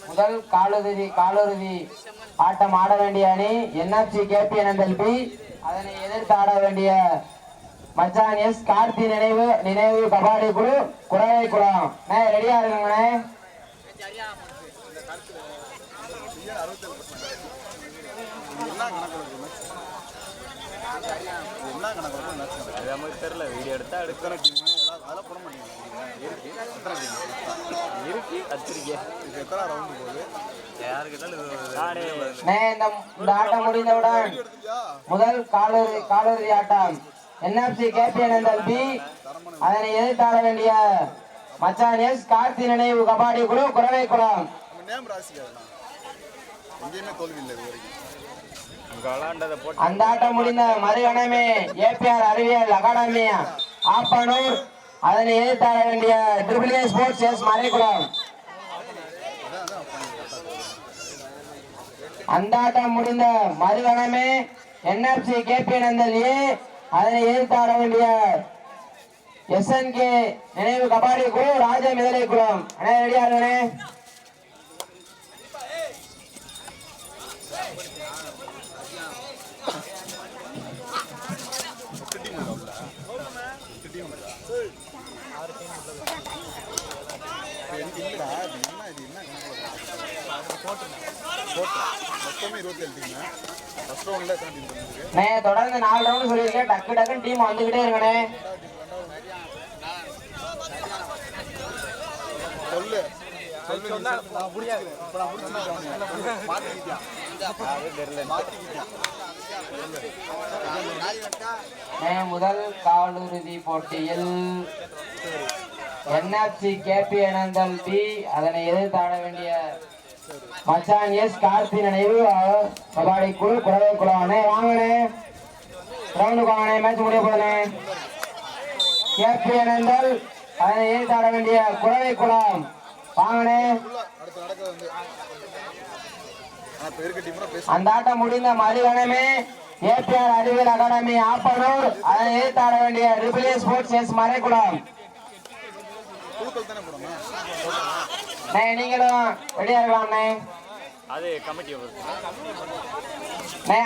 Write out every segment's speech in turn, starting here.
முதல் காலுறுதி ஆட்டம் ஆட வேண்டிய அணி என்எஃப்சி கேபிஎன்எல்பி. அதனை எதிர்த்து ஆட வேண்டிய மச்சான் எஸ் கார்த்தி நினைவு கபாடி குழு குறவை குளம். ரெடியா இருக்குங்கண்ணே. தெரியல வீடியோ எடுத்தா எடுக்கணும் அதெல்லாம் போட மாட்டேங்குது. இந்த ஆட்டம் முடிந்தவுடன் முதல் காலுறுதி ஆட்டம் என்எஃப்சி கேபிஎன்எல்பி. அதனை எதிர்த்தாட வேண்டிய மச்சான் எஸ் கார்த்தி நினைவு கபாடி குழு குறவை குளம். அந்த ஆட்டம் முடிந்த மறுகணமே ஏபிஆர் அறிவியல் அகாடமி ஆப்பனூர். அதனை எதிர்த்தாட வேண்டிய ட்ரிபிள் ஸ்போர்ட்ஸ் எஸ் மறைக்குளம். அந்த ஆட்டம் முடிந்த மறுகணமே என்எஃப்சி கேபிஎன்எல்ஏ. அதனை எதிர்த்தாட வேண்டிய எஸ்என்கே நினைவு கபாடி குழு ராஜ மிதலை குளம். ரெடியா இருக்கே. தொடர்ந்து 4 ரவுண்ட் சொல்லியிருக்கேன். டக்கு டக்குன்னு டீம் வந்துகிட்டே இருக்கனே. முதல் காலுறுதி போட்டியில் என்எஃப்சி கேபிஎன்எல்பி. அதனை எதிர்த்தாட வேண்டிய மச்சான் எஸ் கார்த்தி நினைவு கபாடி குழு குறவை குளம். வாங்கண்ணே, கிரவுண்டுக்கு வாங்கண்ணே, மேட்ச் முடிய போதுண்ணே. கேபிஎன்எல் அதனை எதிர்த்தாட வேண்டிய குறவை குளம். வாங்கண்ணே. அந்த ஆட்டம் முடிந்த மறுகணமே ஏபிஆர் அறிவியல் அகாடமி ஆப்பனூர். அதனை எதிர்த்தாட வேண்டிய ட்ரிபிள் ஸ்போர்ட்ஸ் எஸ் மறைக்குளம். நீங்களும் ரெடியா இருக்கலாம்ண்ணே.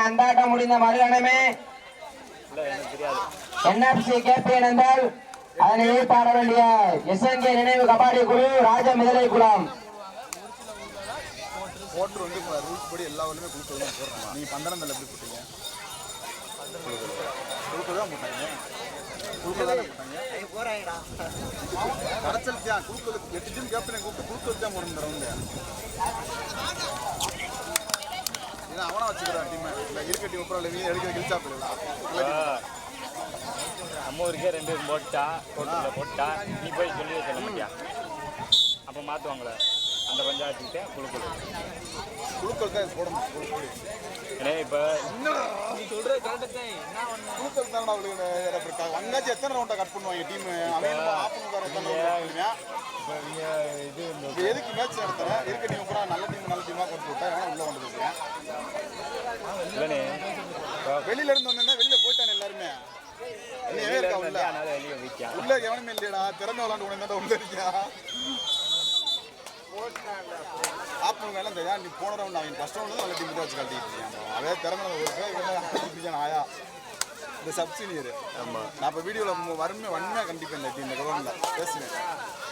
அந்த ஆட்டம் முடிந்த மறுகணமே என்எஃப்சி கேபிஎன்எல். அதனை எதிர்த்தாட வேண்டிய எஸ்என்கே நினைவு கபாடி குழு ராஜ மிதலை குளம். எல்லா ஊர்லயுமே குழுக்கள் தான் போடுறாங்க. நீங்க பந்தனத்தில் எப்படி போட்டீங்க? குழுக்கள் தான் போட்டாங்க. கடைச்சல் தான் குழுக்கள் 8 டீம் கேப்டனை கூப்பிட்டு குழுக்கள் தான் போடணும். ரவுண்டு ஏன்னா அவனா வச்சுக்கிறான் டீம். இல்லை இருக்க டீம் அப்புறம் இல்லை எடுக்கிற கிழிச்சா போயிடலாம். நம்ம ஊருக்கே 2 போட்டா நீ போய் சொல்லி சொல்ல மாட்டியா? அப்போ மாற்றுவாங்களே அந்த பஞ்சாயத்துக்கிட்ட குழுக்கள் தான் போடணும். ஏன்னா இப்போ நீ சொல்கிறது கரெக்டாக தான். குழுக்கள் தான் அவங்களுக்கு அங்காச்சும் எத்தனை ரவுண்டாக கட் பண்ணுவாங்க டீம். இப்போ இது எதுக்கு மேட்ச் நடத்துகிறேன்? இருக்க டீம் கூட நல்ல டீமாக கொடுத்து விட்டேன். ஏன்னா உள்ளே வந்துருக்கேன். இல்லைண்ணே வெளியில இருந்து வந்தேன்னா வெளியில் போயிட்டானே எல்லாருமே. உள்ள எவனுமே இல்லையடா. திறந்து விளாண்டு கொண்டு உள்ள இருக்கியா? ஆப்பன் வேலை தெரியா? நீ போன ரவுண்ட் அவன் ஃபர்ஸ்ட் ரவுண்ட் நல்ல டீம் தான் வச்சு கட்டிட்டு இருக்கான். அதே திறமை ஒரு ஆயா இந்த சப்சீனியர். ஆமாம், நான் இப்போ வீடியோவில் வன்மையாக கண்டிப்பேன். இந்த டீம் இந்த கவர்மெண்ட்ல பேசுவேன்.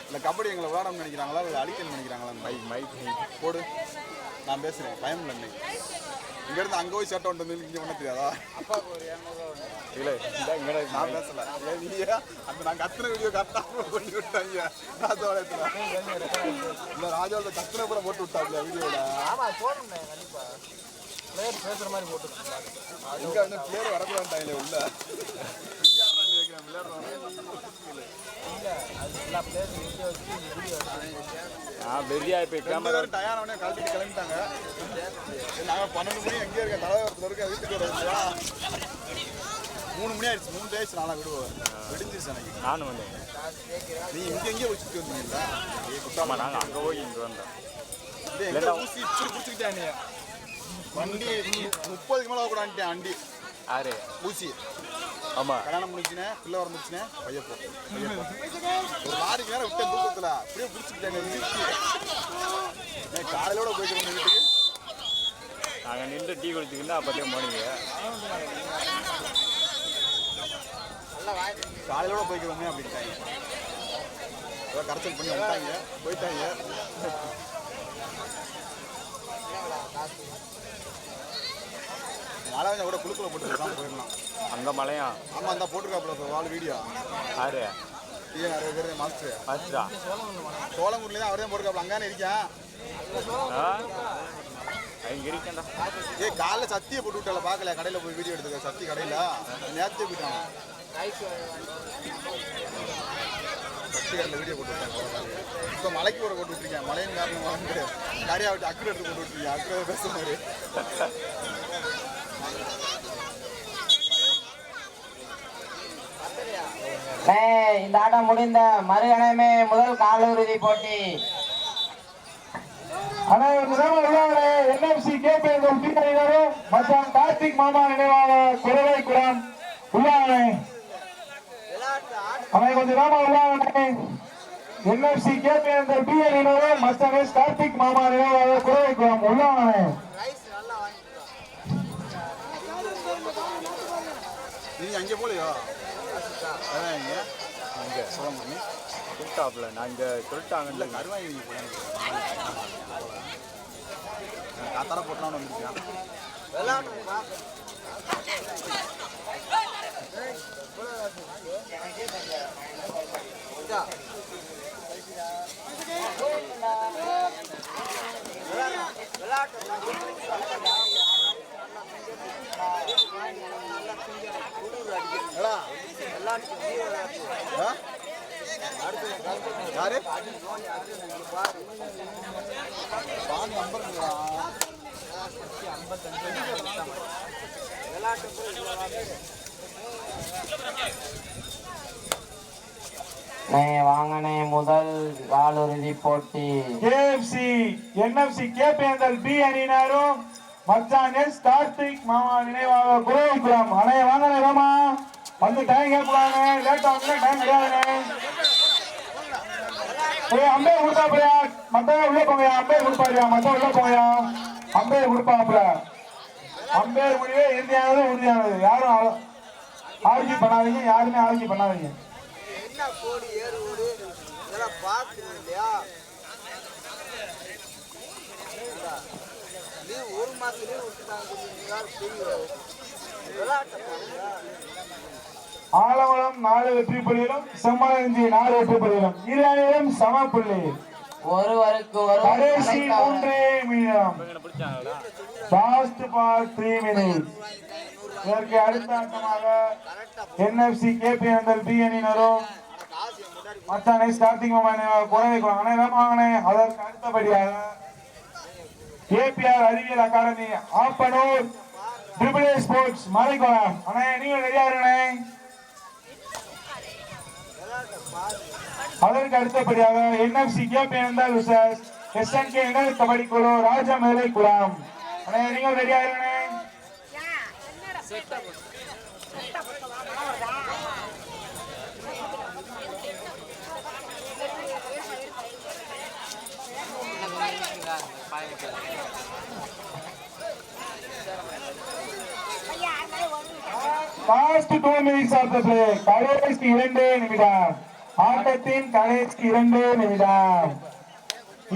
இல்லை கபடி எங்களை விளையாடணும்னு நினைக்கிறாங்களா இல்லை அழிக்கணும்னு நினைக்கிறாங்களா? மைக் போடு, நான் பேசுகிறேன். பயம் இல்லை. இங்கேருந்து அங்கே போய் சேட்டை ஒன்று வந்து இங்கே ஒன்றும் தெரியாதா? அப்பாவுக்கு ஒரு 200 இல்லை நான் பேசலை. அந்த நாங்கள் கத்துன வீடியோ கரெக்டாக பண்ணி விட்டாங்க ராஜாவளத்தில். இல்லை ராஜாவில் கத்துன கூட போட்டு விட்டாங்க வீடியோவில். ஆமாம் போடணும் கண்டிப்பாக. பிளேயர் பேசுகிற மாதிரி போட்டு இங்கே வந்து பிளேயர் வரக்கூடாதுட்டாங்களே உள்ள டயானவனே கழட்டிட்டு கிளம்பிட்டாங்க. நாங்கள் 12 மணி எங்கே இருக்கேன்? தலைவரத்தில் இருக்க வீட்டுக்கு வர 3 மணி ஆயிடுச்சு. 3 டேஸ் நாளாக விடுவோம். விடிஞ்சிருச்சு எனக்கு. நானும் வந்தேன். நீ இங்கே எங்கேயே வச்சுட்டு வந்தீங்களா? குத்தாமா நாங்கள் அங்கே போய் இங்கே வந்தோம். ஊசி இப்படி பிடிச்சிக்கிட்டே நீ வண்டி 30க்கு மேலே கூட அண்டி யாரு ஊசி ஆமாம் கல்யாணம் முடிச்சுனே பிள்ளை வந்துச்சுனே பையப்போ ஒரு லாரிக்கு நேரம் விட்டேன் தூக்கத்தில் அப்படியே பிடிச்சிக்கிட்டேன் காலையிலோட போய்க்கிறோம் வீட்டுக்கு நாங்கள் நின்று டீ குடிச்சிக்கிட்டு அப்போதே போனீங்க காலையிலோட போய்க்கிறோமே அப்படின்ட்டாங்க ஏதோ கரைச்சல் பண்ணி வந்துட்டாங்க போயிட்டாங்க மழை கொஞ்சம் கூட குழுக்குள்ள போட்டு தான் போயிடலாம் அங்கே மழையா ஆமாம் அந்த போட்டிருக்காப்புல வாழ் வீடியோ யாரு நிறைய பேர் மாஸ்டர் மாஸ்டரா சோளங்கூர்லேயே தான் அவரே போட்டிருக்காப்புல அங்கே இருக்கேன் இங்கே இருக்கேன்டா காலைல சத்தியை போட்டு விட்டால பார்க்கல கடையில் போய் வீடியோ எடுத்துக்க சத்தி கடையில் நேரத்தே போயிட்டாங்க சத்தி கடையில் வீடியோ போட்டு விட்டாங்க இப்போ மலைக்கு ஒரு போட்டு விட்டுருக்கேன் மழையின் காரணமாக வந்து கரையா விட்டு அக்கறை எடுத்து போட்டு விட்டுருக்கேன் அக்கறை பேசுவாரு இந்த ஆட்டம் முடிந்த மறுகணமே முதல் காலிறுதி போட்டி NFC கேபிஎல் தீவிரம் மற்றும் கார்த்திக் மாமா நினைவாக குரவைக்குளம் உள்ளானே கொஞ்சம் நாம உள்ளானே NFC கேபிஎல் பி அணியினரும் மற்றும் கார்த்திக் மாமா நினைவாக குரவைக்குளம் உள்ளானே நீங்க அங்கே போலையோ அதான் இங்கே சொல்ல முடியும் சொல்லிட்டாப்புல நான் இங்கே சொல்லிட்டாங்க இல்லை கருவாய் நீங்கள் போய் காத்தார போட்டலான்னு வந்துருக்கேன் யாரு நம்பர் வாங்கனே முதல் காலிறுதி போட்டி NFC கேபிஎல் பி அணியினரும் மச்சான் எஸ் கார்த்திக் மாமா நினைவாக குரவைக்குளம் அணை வாங்கனே ராமா வந்து டைம் கேட்கலாங்க லேட்டா வந்து டைம் கிடையாதுண்ணே அம்பேர் கொடுப்பாப்லையா மத்தவங்க உள்ள போங்கயா அம்பேர் கொடுப்பாருயா மத்தவங்க உள்ள போங்கயா அம்பேர் கொடுப்பாப்ல அம்பேர் முடிவே இறுதியானது உறுதியானது யாரும் ஆர்ஜி பண்ணாதீங்க யாருமே ஆர்ஜி பண்ணாதீங்க கோடி ஏறு ஓடு இதெல்லாம் பார்க்கணும் இல்லையா லீவ் ஒரு மாதம் லீவ் விட்டுட்டாங்க ஆலவளம் 4 வெற்றி புள்ளியிலும் செம்மலஞ்சி 4 வெற்றி புள்ளியிலும் இரு அணியிலும் சம புள்ளி ஒருவருக்கு கடைசி 3 நிமிடம் லாஸ்ட் ஃபார் 3 மினிட்ஸ் இதற்கு அடுத்த ஆட்டமாக NFC கேபிஎல் பி அணியினரும் மச்சான் எஸ் கார்த்திக் மாமா குறைவைக்குளம் அனைவரும் அதற்கு அடுத்தபடியாக KPR அறிவியல் அகாடமி ஆப்பனூர் ட்ரிபிள் ஸ்போர்ட்ஸ் மலைக்குளம் அண்ணே நீங்க ரெடியா இருங்கண்ணே அதற்கு அடுத்தபடியாக NFC கேபிஎல் விசஸ் SNK இணை கபடி குழு ராஜமேலை குளம் அண்ணே நீங்க ரெடியா இருங்கண்ணே Last 2 minutes of the play. கடைசி 2 நிமிடம். ஆட்டத்தின் கடைசி 2 நிமிடம்.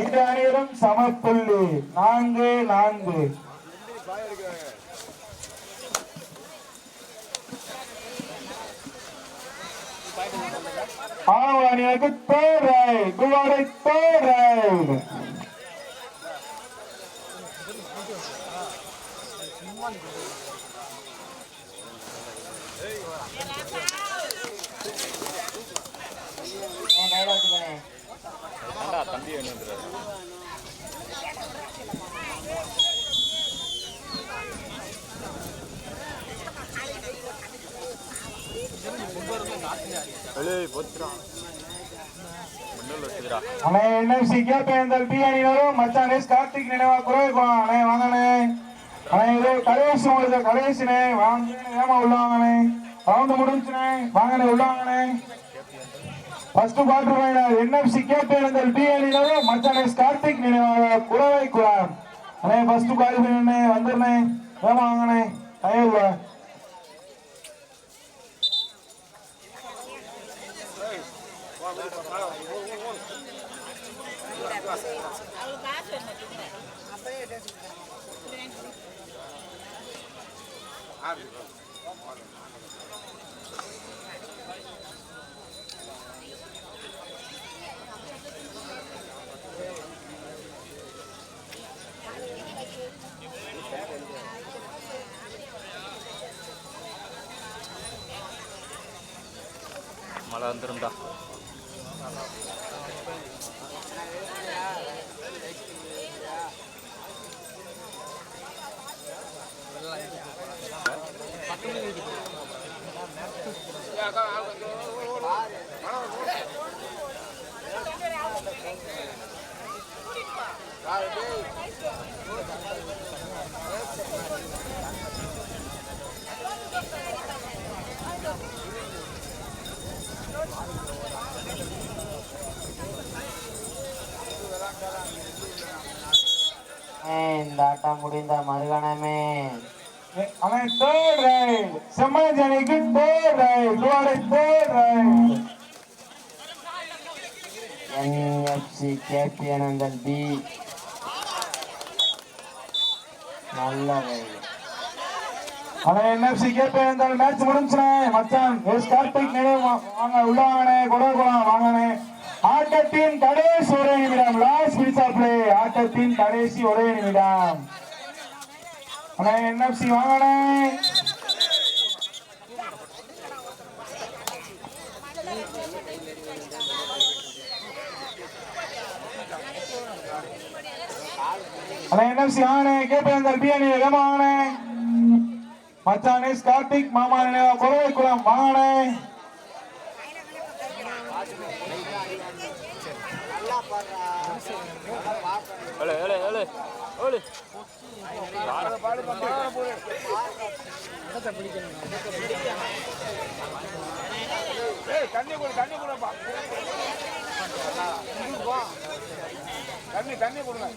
இரு அணியிலும் சமப்புள்ளி 4-4. ஆனவ அணிக்கு third right. குவாடை third right. தம்பி வேணும் NFC கேபிஎல் பி அணியினரும் மச்சான் எஸ் கார்த்திக் நினைவா குறைவாங்க வாங்கண்ணே ஆனா இது கடைசி உங்களுக்கு கடைசினே வாங்க ஏமா உள்ளாங்கண்ணே ரவுண்ட் முடிஞ்சுனே வாங்கண்ணே உள்ளாங்கண்ணே first quarter final NFC KBNL B அணியினரும் மச்சான் கார்த்திக் நினைவாக குளவை குளம் அண்ணே ஃபர்ஸ்ட் குவார்டர் ஃபைனல் வந்துருண்ணே ஏமா வாங்கண்ணே தயவுல மழை வந்துரும்டா. இந்த ஆட்டம் முடிந்த மறுகணமே ஆனா தேர்ட் ரைட் செம்மஜனிக்கு third right third right NFC KBNL B நல்ல ரைட் ஆனா NFC கேபிஎன்எல் மேட்ச் முடிஞ்சுனே மச்சான் கார்த்திக் நினைவு வாங்க உள்ள வாங்கனே குடகுளம் வாங்கனே ஆட்டத்தின் கடைசி ஒரே நிமிடம் லாஸ்ட் மினிட்ஸ் ஆஃப் பிளே ஆட்டத்தின் கடைசி ஒரே நிமிடம் ஆனா NFC வாங்கனே ஆனா NFC வாங்கனே கேபிஎன்எல் பி அணி வேகமா வாங்கனே மச்சான் கார்த்திக் மாமா நினைவா குறவை குளம் வாங்கனே ஏழு ஏழு ஏழு ஏழு தண்ணி கொடு தண்ணி கொடுப்பா தண்ணி தண்ணி கொடுங்க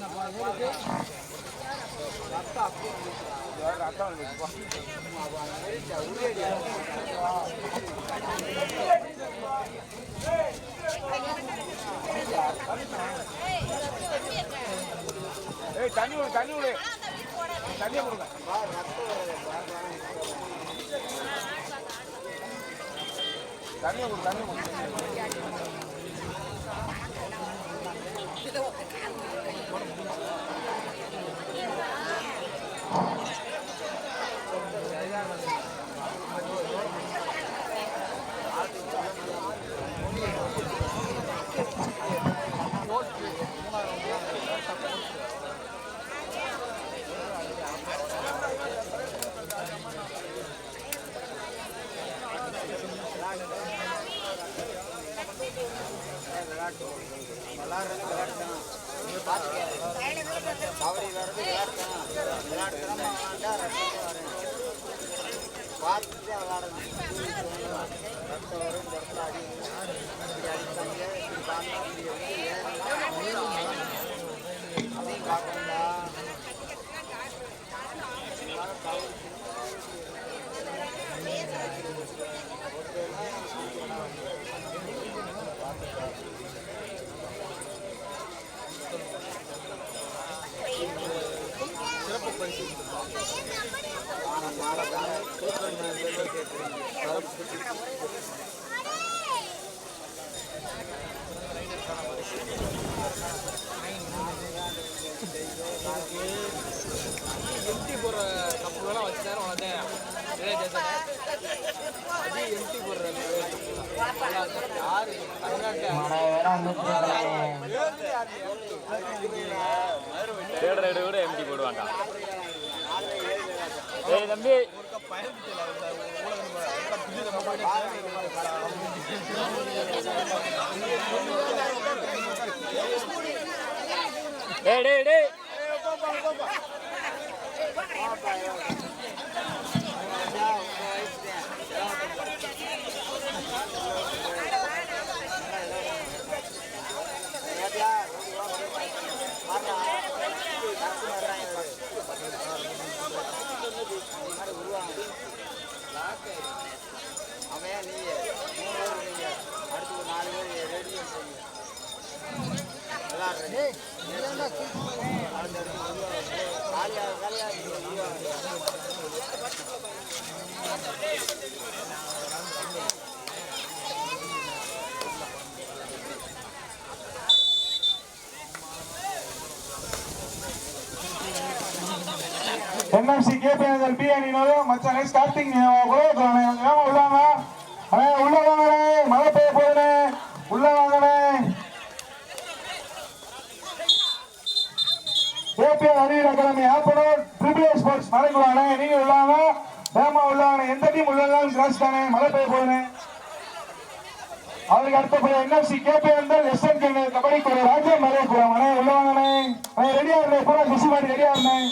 தண்ணி விடு தண்ணி விடு தண்ணியை கொடுங்க தண்ணியை கொடு தண்ணி கொடு தேர்ட் ரைடு கூட எம்டி போடுவாங்க. ஏய் தம்பி டேய் டேய் டேய் என்எஃப்சி கேபிஎன்எல் பி அணியினரும் மற்ற நெக்ஸ்ட் கார்த்திக் உலகத்துறானே ஏமா உள்ளாங்க அண்ணே உள்ள வாங்கண்ணே மழை பெய்ய போகுதுண்ணே உள்ள வாங்கண்ணே கேபிஎன் அறிவியல் academy Appanur triple A sports மலைக்குள்ளானே நீங்க உள்ளாங்க ஏமா உள்ளாங்கண்ணே எந்த டீம் உள்ளாங்க கிராஸ் தானே மழை பெய்ய போகுதுண்ணே அவருக்கு அடுத்தபடி என்எஃப்சி கேபிஎன் எஸ்என் கபடி கூட ராஜ்யம் மலையை போறாங்க உள்ள வாங்கண்ணே ரெடியா இருந்தேன் பூரா பிசி மாட்டி ரெடியா இருந்தேன்